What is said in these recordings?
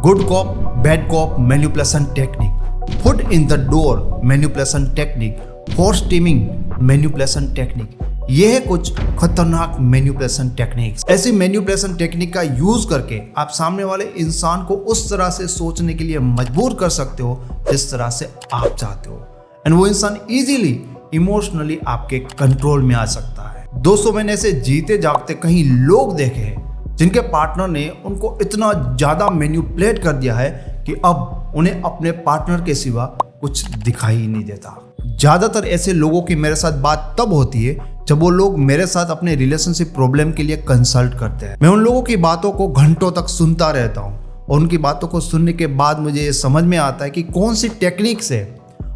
Good cop, bad cop, manipulation technique, foot in the door manipulation technique, force teeming manipulation technique. ये है कुछ खतरनाक manipulation techniques. ऐसी manipulation technique का use करके आप सामने वाले इंसान को उस तरह से सोचने के लिए मजबूर कर सकते हो जिस तरह से आप चाहते हो, एंड वो इंसान इजीली इमोशनली आपके कंट्रोल में आ सकता है। दोस्तों, मैंने ऐसे जीते जागते कई लोग देखे हैं जिनके पार्टनर ने उनको इतना ज्यादा मैनिपुलेट कर दिया है कि अब उन्हें अपने पार्टनर के सिवा कुछ दिखाई ही नहीं देता। ज्यादातर ऐसे लोगों की मेरे साथ बात तब होती है जब वो लोग मेरे साथ अपने रिलेशनशिप प्रॉब्लम के लिए कंसल्ट करते हैं। मैं उन लोगों की बातों को घंटों तक सुनता रहता हूँ और उनकी बातों को सुनने के बाद मुझे ये समझ में आता है कि कौन सी टेक्निक से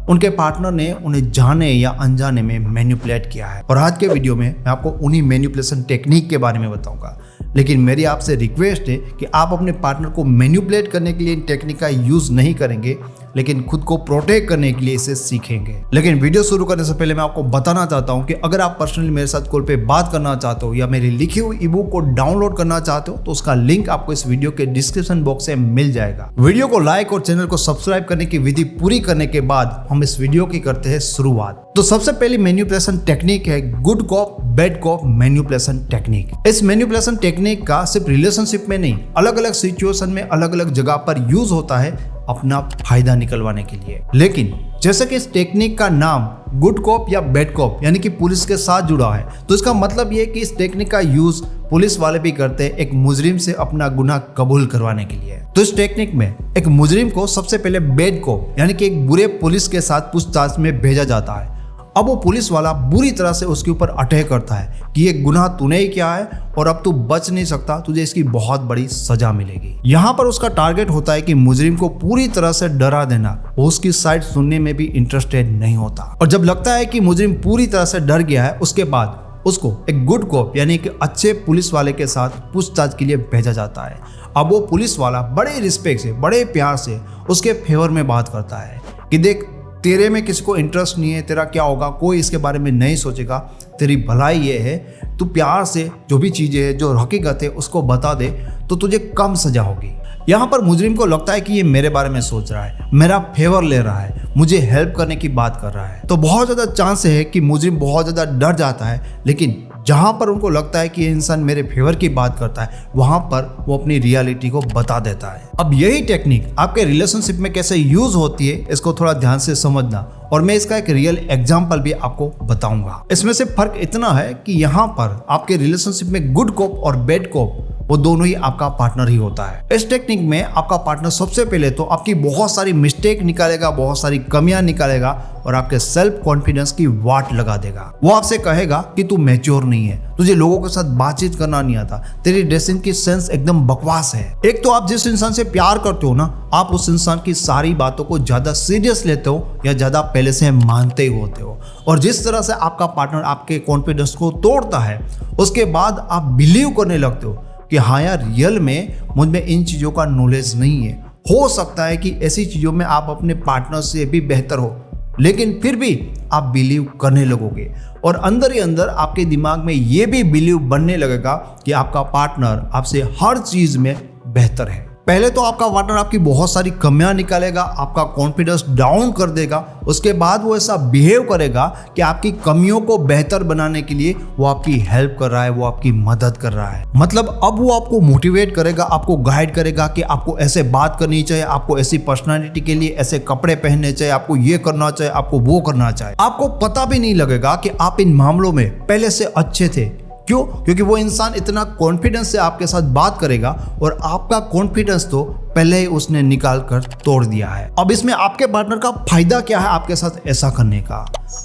उनके पार्टनर ने उन्हें जाने या अनजाने में मैनिपुलेट किया है। और आज के वीडियो में मैं आपको उन्हीं मैनिपुलेशन टेक्निक के बारे में बताऊंगा। लेकिन मेरी आपसे रिक्वेस्ट है कि आप अपने पार्टनर को मैनिपुलेट करने के लिए इन टेक्निक का यूज नहीं करेंगे, लेकिन खुद को प्रोटेक्ट करने के लिए इसे सीखेंगे। लेकिन वीडियो शुरू करने से पहले मैं आपको बताना चाहता हूं कि अगर आप पर्सनली मेरे साथ कॉल पे बात करना चाहते हो या मेरी लिखी हुई ईबुक को डाउनलोड करना चाहते हो तो उसका लिंक आपको इस वीडियो के डिस्क्रिप्शन बॉक्स से मिल जाएगा। वीडियो को लाइक और चैनल को सब्सक्राइब करने की विधि पूरी करने के बाद हम इस वीडियो की करते हैं शुरुआत। तो सबसे पहली मैनिपुलेशन टेक्निक है good cop, bad cop manipulation technique. इस मैनिपुलेशन टेक्निक का सिर्फ रिलेशनशिप में नहीं, अलग अलग सिचुएशन में अलग अलग जगह पर यूज होता है अपना फायदा निकलवाने के लिए। लेकिन जैसे कि इस टेक्निक का नाम गुड कॉप या बैड कॉप यानी कि पुलिस के साथ जुड़ा है, तो इसका मतलब ये है कि इस टेक्निक का यूज पुलिस वाले भी करते हैं एक मुजरिम से अपना गुनाह कबूल करवाने के लिए। तो इस टेक्निक में एक मुजरिम को सबसे पहले बैड कॉप यानी कि एक बुरे पुलिस के साथ पूछताछ में भेजा जाता है। अब वो पुलिस वाला बुरी तरह से उसके ऊपर अटैक करता है कि ये गुनाह तूने ही किया है और अब तू बच नहीं सकता, तुझे इसकी बहुत बड़ी सजा मिलेगी। यहाँ पर उसका टारगेट होता है कि मुजरिम को पूरी तरह से डरा देना, वो उसकी साइड सुनने में भी इंटरेस्टेड नहीं होता। और जब लगता है कि मुजरिम पूरी तरह से डर गया है, उसके बाद उसको एक गुड कॉप यानी कि अच्छे पुलिस वाले के साथ पूछताछ के लिए भेजा जाता है। अब वो पुलिस वाला बड़े रिस्पेक्ट से, बड़े प्यार से उसके फेवर में बात करता है कि देख, तेरे में किसी को इंटरेस्ट नहीं है, तेरा क्या होगा कोई इसके बारे में नहीं सोचेगा, तेरी भलाई ये है, तू प्यार से जो भी चीज़ें हैं, जो हकीकत है उसको बता दे तो तुझे कम सजा होगी। यहाँ पर मुजरिम को लगता है कि ये मेरे बारे में सोच रहा है, मेरा फेवर ले रहा है, मुझे हेल्प करने की बात कर रहा है। तो बहुत ज़्यादा चांस है कि मुजरिम बहुत ज़्यादा डर जाता है। लेकिन जहाँ पर उनको लगता है कि ये इंसान मेरे फेवर की बात करता है, वहाँ पर वो अपनी रियलिटी को बता देता है। अब यही टेक्निक आपके रिलेशनशिप में कैसे यूज होती है, इसको थोड़ा ध्यान से समझना, और मैं इसका एक रियल एग्जाम्पल भी आपको बताऊंगा। इसमें से फर्क इतना है कि यहाँ पर आपके रिलेशनशिप में गुड कॉप और बैड कॉप वो दोनों ही आपका पार्टनर ही होता है। इस टेक्निक में आपका पार्टनर सबसे पहले तो आपकी बहुत सारी मिस्टेक निकालेगा, बहुत सारी कमियां निकालेगा और आपके सेल्फ कॉन्फिडेंस की वाट लगा देगा। वो आपसे कहेगा कि तू मैच्योर नहीं है, तुझे लोगों के साथ बातचीत करना नहीं आता, तेरी ड्रेसिंग की सेंस एकदम बकवास है। एक तो आप जिस इंसान से प्यार करते हो ना, आप उस इंसान की सारी बातों को ज्यादा सीरियस लेते हो या ज्यादा पहले से मानते ही होते हो, और जिस तरह से आपका पार्टनर आपके कॉन्फिडेंस को तोड़ता है, उसके बाद आप बिलीव करने लगते हो कि हाँ यार, रियल में मुझ में इन चीज़ों का नॉलेज नहीं है। हो सकता है कि ऐसी चीज़ों में आप अपने पार्टनर से भी बेहतर हो, लेकिन फिर भी आप बिलीव करने लगोगे और अंदर ही अंदर आपके दिमाग में ये भी बिलीव बनने लगेगा कि आपका पार्टनर आपसे हर चीज़ में बेहतर है। पहले तो आपका पार्टनर आपकी बहुत सारी कमियां निकालेगा, आपका कॉन्फिडेंस डाउन कर देगा। उसके बाद वो ऐसा बिहेव करेगा कि आपकी कमियों को बेहतर बनाने के लिए वो आपकी हेल्प कर रहा है, वो आपकी मदद कर रहा है। मतलब अब वो आपको मोटिवेट करेगा, आपको गाइड करेगा कि आपको ऐसे बात करनी चाहिए, आपको ऐसी पर्सनालिटी के लिए ऐसे कपड़े पहनने चाहिए, आपको ये करना चाहिए, आपको वो करना चाहिए। आपको पता भी नहीं लगेगा कि आप इन मामलों में पहले से अच्छे थे। क्यों? क्योंकि वो इंसान इतना कॉन्फिडेंस से आपके साथ बात करेगा और आपका कॉन्फिडेंस तो पहले ही उसने निकाल कर तोड़ दिया है। अब इसमें आपके पार्टनर का फायदा क्या है आपके साथ ऐसा करने का?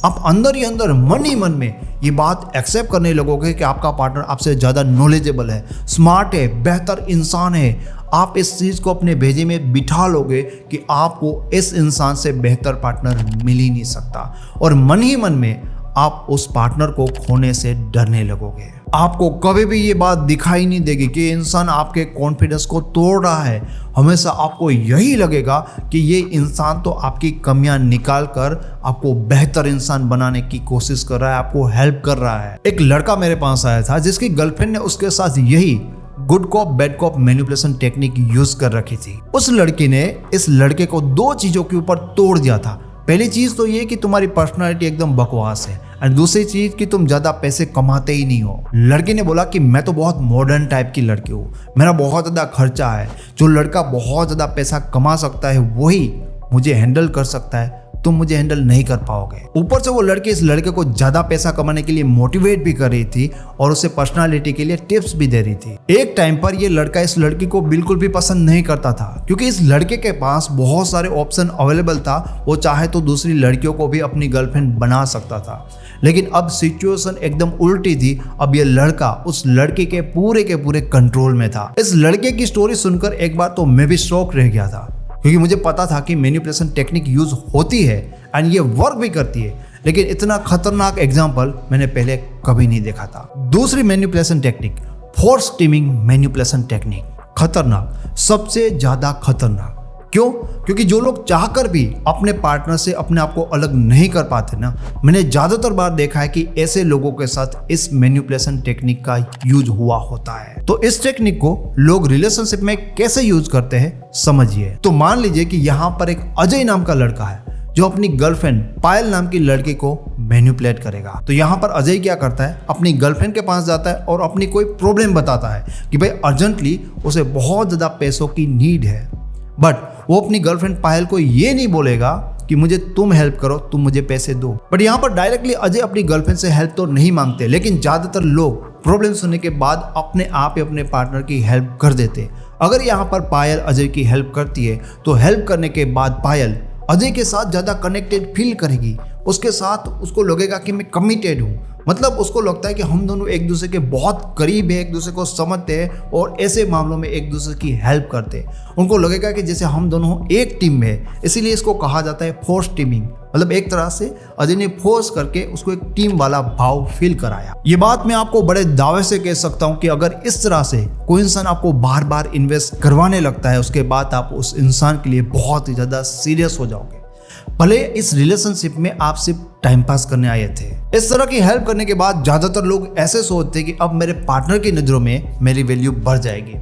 आप अंदर ही अंदर मन ही मन में ये बात एक्सेप्ट करने लगोगे कि आपका पार्टनर आपसे ज़्यादा नॉलेजेबल है, स्मार्ट है, बेहतर इंसान है। आप इस चीज़ को अपने भेजे में बिठा लोगे कि आपको इस इंसान से बेहतर पार्टनर मिल ही नहीं सकता, और मन ही मन में आप उस पार्टनर को खोने से डरने लगोगे। आपको कभी भी ये बात दिखाई नहीं देगी कि इंसान आपके कॉन्फिडेंस को तोड़ रहा है। हमेशा आपको यही लगेगा कि ये इंसान तो आपकी कमियां निकाल कर आपको बेहतर इंसान बनाने की कोशिश कर रहा है, आपको हेल्प कर रहा है। एक लड़का मेरे पास आया था जिसकी गर्लफ्रेंड ने उसके साथ यही good cop bad cop manipulation technique use कर रखी थी। उस लड़की ने इस लड़के को दो चीजों के ऊपर तोड़ दिया था। पहली चीज तो ये कि तुम्हारी पर्सनालिटी एकदम बकवास है, और दूसरी चीज कि तुम ज्यादा पैसे कमाते ही नहीं हो। लड़की ने बोला कि मैं तो बहुत मॉडर्न टाइप की लड़की हूँ, मेरा बहुत ज्यादा खर्चा है, जो लड़का बहुत ज्यादा पैसा कमा सकता है वही मुझे हैंडल कर सकता है, तुम मुझे हैंडल नहीं कर पाओगे। ऊपर से वो लड़की इस लड़के को ज्यादा पैसा कमाने के लिए मोटिवेट भी कर रही थी और उसे पर्सनालिटी के लिए टिप्स भी दे रही थी। एक टाइम पर ये लड़का इस लड़की को बिल्कुल भी पसंद नहीं करता था, क्योंकि इस लड़के के पास बहुत सारे ऑप्शन अवेलेबल था। वो चाहे तो दूसरी लड़कियों को भी अपनी गर्लफ्रेंड बना सकता था, लेकिन अब सिचुएशन एकदम उल्टी थी। अब ये लड़का उस लड़की के पूरे कंट्रोल में था। इस लड़के की स्टोरी सुनकर एक बार तो मैं भी शॉक रह गया था, क्योंकि मुझे पता था कि मैनिपुलेशन टेक्निक यूज होती है एंड ये वर्क भी करती है, लेकिन इतना खतरनाक एग्जांपल मैंने पहले कभी नहीं देखा था। दूसरी manipulation technique, force teeming manipulation technique. खतरनाक, सबसे ज्यादा खतरनाक। क्यों? क्योंकि जो लोग चाहकर भी अपने पार्टनर से अपने आप को अलग नहीं कर पाते ना, मैंने ज्यादातर बार देखा है कि ऐसे लोगों के साथ इस मैनिपुलेशन टेक्निक का यूज हुआ होता है। तो इस टेक्निक को लोग रिलेशनशिप में कैसे यूज करते हैं समझिए। तो मान लीजिए कि यहाँ पर एक अजय नाम का लड़का है जो अपनी गर्लफ्रेंड पायल नाम की लड़की को मैनिपुलेट करेगा। तो यहाँ पर अजय क्या करता है, अपनी गर्लफ्रेंड के पास जाता है और अपनी कोई प्रॉब्लम बताता है कि भाई अर्जेंटली उसे बहुत ज्यादा पैसों की नीड है, बट वो अपनी गर्लफ्रेंड पायल को ये नहीं बोलेगा कि मुझे तुम हेल्प करो, तुम मुझे पैसे दो। बट यहाँ पर डायरेक्टली अजय अपनी गर्लफ्रेंड से हेल्प तो नहीं मांगते, लेकिन ज्यादातर लोग प्रॉब्लम सुनने के बाद अपने आप ही अपने पार्टनर की हेल्प कर देते। अगर यहाँ पर पायल अजय की हेल्प करती है तो हेल्प करने के बाद पायल अजय के साथ ज्यादा कनेक्टेड फील करेगी, उसके साथ उसको लगेगा कि मैं कमिटेड हूँ। मतलब उसको लगता है कि हम दोनों एक दूसरे के बहुत करीब है, एक दूसरे को समझते हैं और ऐसे मामलों में एक दूसरे की हेल्प करते हैं। उनको लगेगा कि जैसे हम दोनों एक टीम में है, इसीलिए इसको कहा जाता है फोर्स टीमिंग। मतलब एक तरह से अजय ने फोर्स करके उसको एक टीम वाला भाव फील कराया। ये बात मैं आपको बड़े दावे से कह सकता हूँ कि अगर इस तरह से कोई इंसान आपको बार बार इन्वेस्ट करवाने लगता है, उसके बाद आप उस इंसान के लिए बहुत ही ज्यादा सीरियस हो जाओगे। भले इस रिलेशनशिप में आप सिर्फ टाइम पास करने आए थे। इस तरह की हेल्प करने के बाद ज्यादातर लोग ऐसे सोचते हैं कि अब मेरे पार्टनर की नजरों में मेरी वैल्यू बढ़ जाएगी,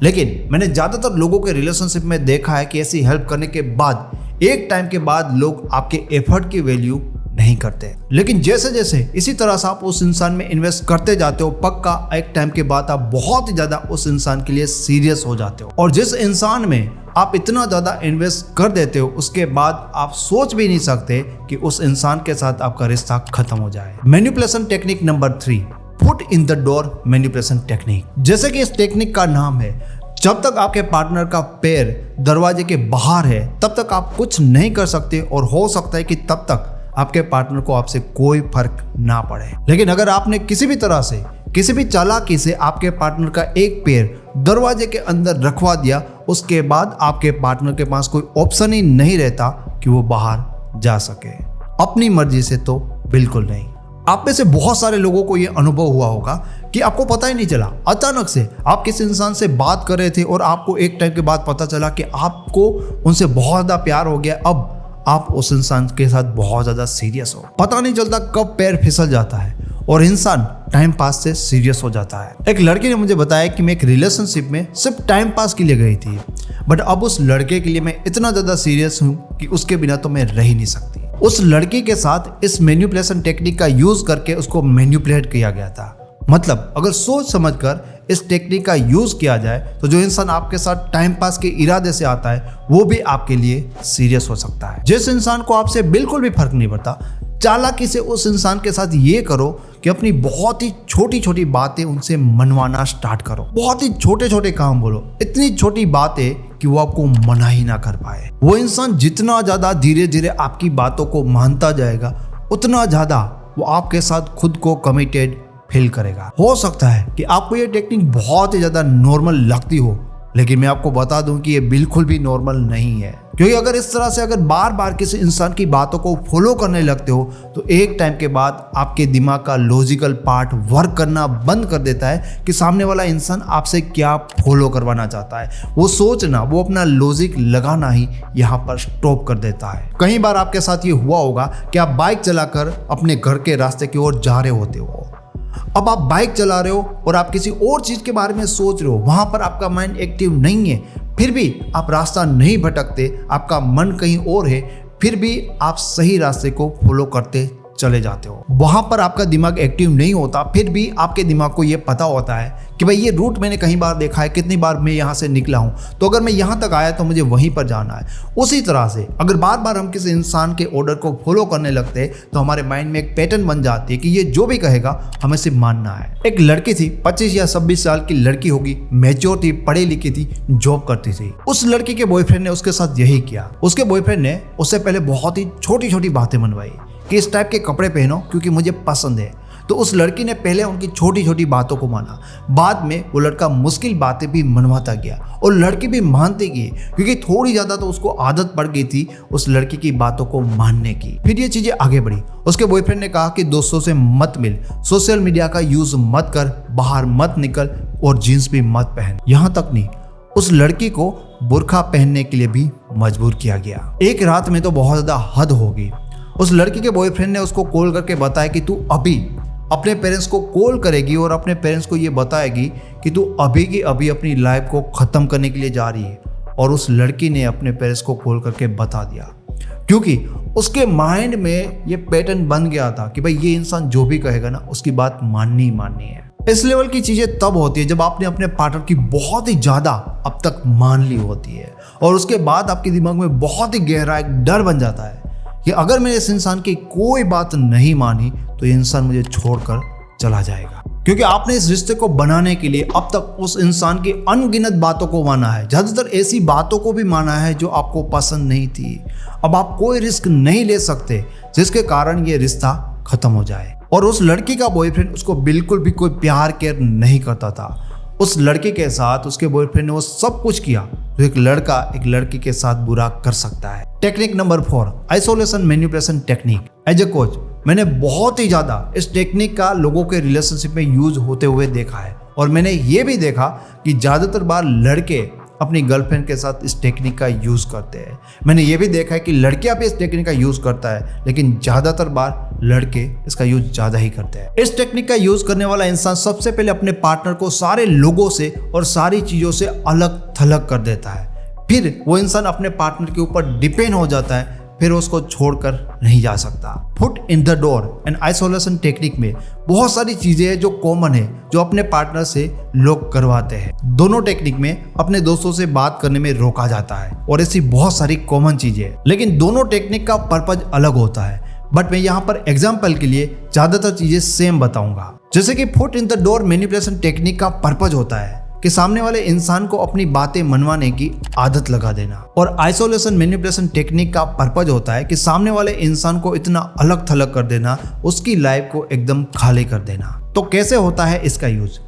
लेकिन मैंने ज्यादातर लोगों के रिलेशनशिप में देखा है कि ऐसी हेल्प करने के बाद एक टाइम के बाद लोग आपके एफर्ट की वैल्यू नहीं करते। लेकिन जैसे जैसे इसी तरह से आप उस इंसान में इन्वेस्ट करते जाते हो, पक्का एक टाइम के बाद आप बहुत ही ज्यादा उस इंसान के लिए सीरियस हो जाते हो। और जिस इंसान में आप इतना ज्यादा इन्वेस्ट कर देते हो, उसके बाद आप सोच भी नहीं सकते कि उस इंसान के साथ आपका रिश्ता खत्म हो जाए। Manipulation technique number 3, foot in the door manipulation technique. जैसे कि इस टेक्निक का नाम है, जब तक आपके पार्टनर का पैर दरवाजे के बाहर है तब तक आप कुछ नहीं कर सकते, और हो सकता है कि तब तक आपके पार्टनर को आपसे कोई फर्क ना पड़े। लेकिन अगर आपने किसी भी तरह से, किसी भी चालाकी से आपके पार्टनर का एक पैर दरवाजे के अंदर रखवा दिया, उसके बाद आपके पार्टनर के पास कोई ऑप्शन ही नहीं रहता कि वो बाहर जा सके। अपनी मर्जी से तो बिल्कुल नहीं। आप में से बहुत सारे लोगों को ये अनुभव हुआ होगा कि आपको पता ही नहीं चला, अचानक से आप किसी इंसान से बात कर रहे थे और आपको एक टाइम के बाद पता चला कि आपको उनसे बहुत ज़्यादा प्यार हो गया। अब आप उस इंसान के साथ बहुत ज़्यादा सीरियस हो। पता नहीं चलता कब पैर फिसल जाता है और इंसान टाइम पास से सीरियस हो जाता है। एक लड़की ने मुझे बताया कि मैं एक रिलेशनशिप में सिर्फ टाइम पास के लिए गई थी, बट अब उस लड़के के लिए मैं इतना ज़्यादा सीरियस हूँ कि उसके बिना तो मैं रह ही नहीं सकती। उस लड़की के साथ इस मैनिपुलेशन टेक्निक का यूज करके उसको मैनिपुलेट किया गया था। मतलब अगर सोच समझकर इस टेक्निक का यूज किया जाए तो जो इंसान आपके साथ टाइम पास के इरादे से आता है वो भी आपके लिए सीरियस हो सकता है। जिस इंसान को आपसे बिल्कुल भी फर्क नहीं पड़ता, चालाकी से उस इंसान के साथ ये करो कि अपनी बहुत ही छोटी छोटी बातें उनसे मनवाना स्टार्ट करो। बहुत ही छोटे छोटे काम बोलो, इतनी छोटी बातें कि वो आपको मना ही ना कर पाए। वो इंसान जितना ज्यादा धीरे धीरे आपकी बातों को मानता जाएगा, उतना ज्यादा वो आपके साथ खुद को कमिटेड फील करेगा। हो सकता है कि आपको ये टेक्निक बहुत ही ज्यादा नॉर्मल लगती हो, लेकिन मैं आपको बता दूं कि ये बिल्कुल भी नॉर्मल नहीं है। क्योंकि अगर इस तरह से अगर बार बार किसी इंसान की बातों को फॉलो करने लगते हो तो एक टाइम के बाद आपके दिमाग का लॉजिकल पार्ट वर्क करना बंद कर देता है कि सामने वाला इंसान आपसे क्या फॉलो करवाना चाहता है। वो सोचना, वो अपना लॉजिक लगाना ही यहाँ पर स्टॉप कर देता है। कई बार आपके साथ ये हुआ होगा कि आप बाइक चलाकर अपने घर के रास्ते की ओर जा रहे होते हो। अब आप बाइक चला रहे हो और आप किसी और चीज़ के बारे में सोच रहे हो, वहाँ पर आपका माइंड एक्टिव नहीं है, फिर भी आप रास्ता नहीं भटकते, आपका मन कहीं और है, फिर भी आप सही रास्ते को फॉलो करते चले जाते हो। वहां पर आपका दिमाग एक्टिव नहीं होता, फिर भी आपके दिमाग को ये पता होता है कि भाई ये रूट मैंने कहीं बार देखा है, कितनी बार मैं यहाँ से निकला हूँ, तो अगर मैं यहाँ तक आया तो मुझे वहीं पर जाना है। उसी तरह से अगर बार बार हम किसी इंसान के ऑर्डर को फॉलो करने लगते हैं तो हमारे माइंड में एक पैटर्न बन जाती है कि ये जो भी कहेगा हमें सिर्फ मानना है। एक लड़की थी, 25 या 26 साल की लड़की होगी, मैच्योर थी, पढ़ी लिखी थी, जॉब करती थी। उस लड़की के बॉयफ्रेंड ने उसके साथ यही किया। उसके बॉयफ्रेंड ने उससे पहले बहुत ही छोटी छोटी बातें मनवाई कि इस टाइप के कपड़े पहनो क्योंकि मुझे पसंद है। तो उस लड़की ने पहले उनकी छोटी छोटी बातों को माना, बाद में वो लड़का मुश्किल बातें भी मनवाता गया और लड़की भी मानती गई क्योंकि थोड़ी ज़्यादा तो उसको आदत पड़ गई थी उस लड़की की बातों को मानने की। फिर ये चीज़ें आगे बढ़ी। उसके बॉयफ्रेंड ने कहा कि दोस्तों से मत मिल, सोशल मीडिया का यूज़ मत कर, बाहर मत निकल और जीन्स भी मत पहन। यहाँ तक नहीं, उस लड़की को बुर्का पहनने के लिए भी मजबूर किया गया। एक रात में तो बहुत ज़्यादा हद होगी। उस लड़की के बॉयफ्रेंड ने उसको कॉल करके बताया कि तू अभी अपने पेरेंट्स को कॉल करेगी और अपने पेरेंट्स को ये बताएगी कि तू अभी की अभी अपनी लाइफ को ख़त्म करने के लिए जा रही है। और उस लड़की ने अपने पेरेंट्स को कॉल करके बता दिया क्योंकि उसके माइंड में ये पैटर्न बन गया था कि भाई ये इंसान जो भी कहेगा ना उसकी बात माननी ही माननी है। इस लेवल की चीज़ें तब होती है जब आपने अपने पार्टनर की बहुत ही ज़्यादा अब तक मान ली होती है और उसके बाद आपके दिमाग में बहुत ही गहरा एक डर बन जाता है कि अगर मैंने इस इंसान की कोई बात नहीं मानी तो ये इंसान मुझे छोड़कर चला जाएगा। क्योंकि आपने इस रिश्ते को बनाने के लिए अब तक उस इंसान की अनगिनत बातों को माना है, ज़्यादातर ऐसी बातों को भी माना है जो आपको पसंद नहीं थी। अब आप कोई रिस्क नहीं ले सकते जिसके कारण ये रिश्ता खत्म हो जाए। और उस लड़की का बॉयफ्रेंड उसको बिल्कुल भी कोई प्यार केयर नहीं करता था। उस लड़के के साथ उसके बॉयफ्रेंड ने वो सब कुछ किया जो एक लड़का एक लड़की के साथ बुरा कर सकता है। Technique number 4, isolation manipulation technique. As a coach मैंने बहुत ही ज़्यादा इस टेक्निक का लोगों के रिलेशनशिप में यूज होते हुए देखा है और मैंने ये भी देखा कि ज़्यादातर बार लड़के अपनी गर्लफ्रेंड के साथ इस टेक्निक का यूज़ करते हैं। मैंने ये भी देखा है कि लड़कियां भी इस टेक्निक का यूज़ करता है, लेकिन ज़्यादातर बार लड़के इसका यूज़ ज़्यादा ही करते हैं। इस टेक्निक का यूज़ करने वाला इंसान सबसे पहले अपने पार्टनर को सारे लोगों से और सारी चीज़ों से अलग थलग कर देता है। फिर वो इंसान अपने पार्टनर के ऊपर डिपेंड हो जाता है, फिर उसको छोड़कर नहीं जा सकता। Foot in the door and isolation technique में बहुत सारी चीजें हैं जो कॉमन है, जो अपने पार्टनर से लोग करवाते हैं। दोनों टेक्निक में अपने दोस्तों से बात करने में रोका जाता है और ऐसी बहुत सारी कॉमन चीजें हैं, लेकिन दोनों टेक्निक का पर्पज अलग होता है। बट मैं यहाँ पर एग्जाम्पल के लिए ज्यादातर चीजें सेम बताऊंगा। जैसे कि foot in the door manipulation technique का पर्पज होता है कि सामने वाले इंसान को अपनी बातें मनवाने की आदत लगा देना, और आइसोलेशन मैनिपुलेशन टेक्निक का पर्पज होता है कि सामने वाले इंसान को इतना अलग थलग कर देना, उसकी लाइफ को एकदम खाली कर देना। तो कैसे होता है इसका यूज?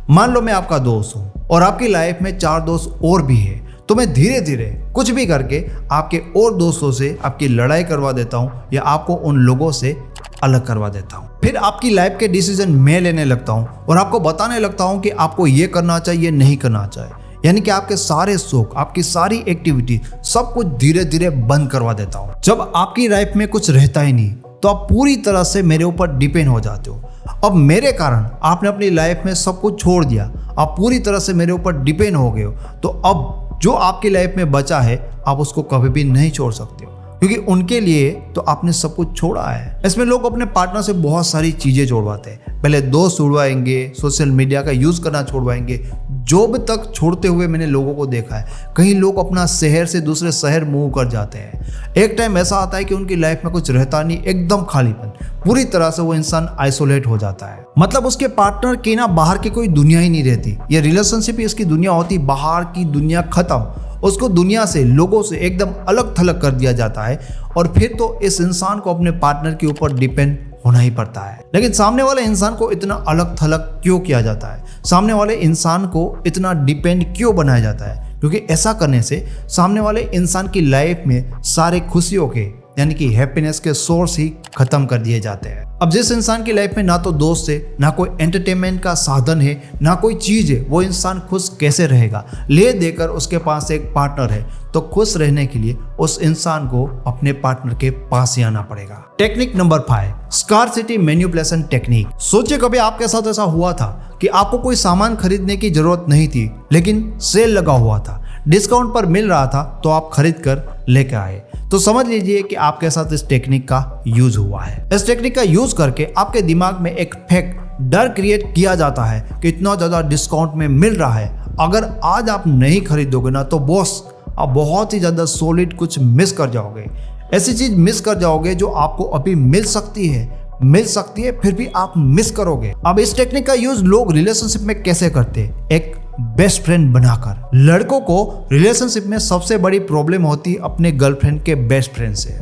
मान लो मैं आपका दोस्त हूँ और आपकी लाइफ में 4 दोस्त और भी है, तो मैं धीरे धीरे कुछ भी करके आपके और दोस्तों से आपकी लड़ाई करवा देता हूँ या आपको उन लोगों से अलग करवा देता हूँ। फिर आपकी लाइफ के डिसीजन मैं लेने लगता हूँ और आपको बताने लगता हूँ कि आपको ये करना चाहिए, नहीं करना चाहिए। यानी कि आपके सारे शौक, आपकी सारी एक्टिविटी, सब कुछ धीरे धीरे बंद करवा देता हूँ। जब आपकी लाइफ में कुछ रहता ही नहीं तो आप पूरी तरह से मेरे ऊपर डिपेंड हो जाते हो। अब मेरे कारण आपने अपनी लाइफ में सब कुछ छोड़ दिया, आप पूरी तरह से मेरे ऊपर डिपेंड हो गए हो, तो अब जो आपकी लाइफ में बचा है आप उसको कभी भी नहीं छोड़ सकते हो, क्योंकि उनके लिए तो आपने सब कुछ छोड़ा है। इसमें लोग अपने पार्टनर से बहुत सारी चीजें छोड़वाते हैं। पहले दोस्त छुड़वाएंगे, सोशल मीडिया का यूज करना छोड़वाएंगे, जॉब तक छोड़ते हुए मैंने लोगों को देखा है। कई लोग अपना शहर से दूसरे शहर मूव कर जाते हैं। एक टाइम ऐसा आता है कि उनकी लाइफ में कुछ रहता नहीं, एकदम खालीपन, पूरी तरह से वो इंसान आइसोलेट हो जाता है। मतलब उसके पार्टनर की ना बाहर की कोई दुनिया ही नहीं रहती। ये रिलेशनशिप ही इसकी दुनिया होती, बाहर की दुनिया खत्म। उसको दुनिया से, लोगों से एकदम अलग थलग कर दिया जाता है और फिर तो इस इंसान को अपने पार्टनर के ऊपर डिपेंड होना ही पड़ता है। लेकिन सामने वाले इंसान को इतना अलग थलग क्यों किया जाता है? सामने वाले इंसान को इतना डिपेंड क्यों बनाया जाता है? क्योंकि ऐसा करने से सामने वाले इंसान की लाइफ में सारे खुशियों के, यानी कि हैप्पीनेस के सोर्स ही खत्म कर दिए जाते हैं। अब जिस इंसान की लाइफ में ना तो दोस्त है, ना कोई एंटरटेनमेंट का साधन है, ना कोई चीज है, वो इंसान खुश कैसे रहेगा? ले देकर उसके पास एक पार्टनर है तो खुश रहने के लिए उस इंसान को अपने पार्टनर के पास ही आना पड़ेगा। Technique number 5, scarcity manipulation technique. सोचिए कभी आपके साथ ऐसा हुआ था कि आपको कोई सामान खरीदने की जरूरत नहीं थी, लेकिन सेल लगा हुआ था, डिस्काउंट पर मिल रहा था तो आप खरीद कर लेकर आए। तो समझ लीजिए कि आपके साथ इस टेक्निक का यूज हुआ है। इस टेक्निक का यूज करके आपके दिमाग में एक फेक डर क्रिएट किया जाता है कि इतना ज्यादा डिस्काउंट में मिल रहा है, अगर आज आप नहीं खरीदोगे ना तो बॉस आप बहुत ही ज्यादा सॉलिड कुछ मिस कर जाओगे। ऐसी चीज मिस कर जाओगे जो आपको अभी मिल सकती है फिर भी आप मिस करोगे। अब इस टेक्निक का यूज लोग रिलेशनशिप में कैसे करते हैं? एक बेस्ट फ्रेंड बनाकर। लड़कों को रिलेशनशिप में सबसे बड़ी प्रॉब्लम होती है अपने गर्लफ्रेंड के बेस्ट फ्रेंड से,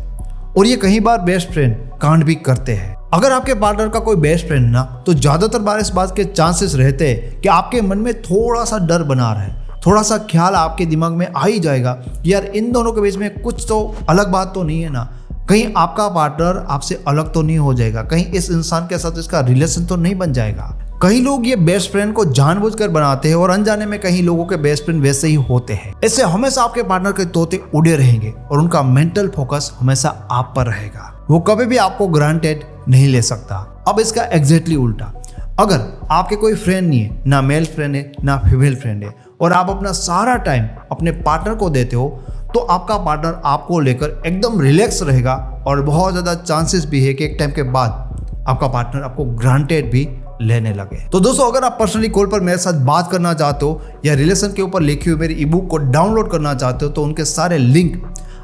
और ये कई बार बेस्ट फ्रेंड कांड भी करते हैं। अगर आपके पार्टनर का कोई बेस्ट फ्रेंड ना, तो ज्यादातर बार इस बात के चांसेस रहते हैं कि आपके मन में थोड़ा सा डर बना रहा है, थोड़ा सा ख्याल आपके दिमाग में आ ही जाएगा यार इन दोनों के बीच में कुछ तो अलग बात तो नहीं है ना, कहीं आपका पार्टनर आपसे अलग तो नहीं हो जाएगा, कहीं इस इंसान के साथ इसका रिलेशन तो नहीं बन जाएगा। कई लोग ये बेस्ट फ्रेंड को जानबूझकर बनाते हैं और अनजाने में कई लोगों के बेस्ट फ्रेंड वैसे ही होते हैं। इससे हमेशा आपके पार्टनर के तोते उड़े रहेंगे और उनका मेंटल फोकस हमेशा आप पर रहेगा। वो कभी भी आपको ग्रांटेड नहीं ले सकता। अब इसका एग्जैक्टली उल्टा, अगर आपके कोई फ्रेंड नहीं है, ना मेल फ्रेंड है ना फीमेल फ्रेंड है, और आप अपना सारा टाइम अपने पार्टनर को देते हो, तो आपका पार्टनर आपको लेकर एकदम रिलैक्स रहेगा और बहुत ज़्यादा चांसेस भी है कि एक टाइम के बाद आपका पार्टनर आपको ग्रांटेड भी लेने लगे। तो दोस्तों, अगर आप पर्सनली कॉल पर मेरे साथ बात करना चाहते हो या रिलेशन के ऊपर लिखी हुई मेरी ई बुक को डाउनलोड करना चाहते हो, तो उनके सारे लिंक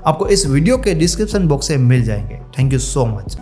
आपको इस वीडियो के डिस्क्रिप्शन बॉक्स में मिल जाएंगे। Thank you so much.